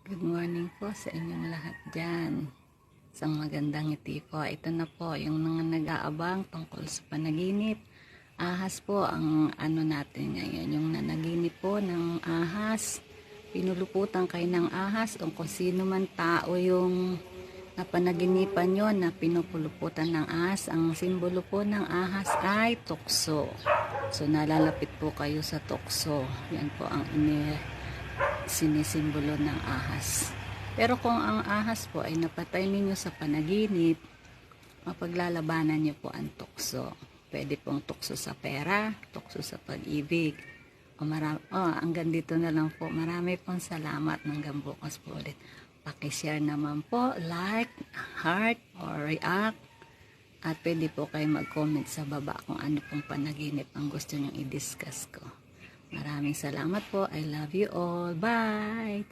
Good morning po sa inyong lahat dyan. Isang magandang ngiti po. Ito na po yung mga nag-aabang tungkol sa panaginip. Ahas po ang ano natin ngayon. Yung nanaginip po ng ahas. Pinuluputan kayo ng ahas o kung sino man tao yung napanaginipan nyo na pinupuluputan ng ahas. Ang simbolo po ng ahas ay tukso. So nalalapit po kayo sa tukso. Yan po ang sinisimbolo ng ahas. Pero kung ang ahas po ay napatay ninyo sa panaginip, mapaglalabanan niyo po ang tukso. Pwede pong tukso sa pera, tukso sa pag-ibig. Hanggang dito na lang po. Marami pong salamat. Hanggang bukas po ulit. Pakishare naman po, like, heart, or react. At pwede po kayo mag-comment sa baba kung ano pong panaginip ang gusto nyong i-discuss ko. Maraming salamat po. I love you all. Bye!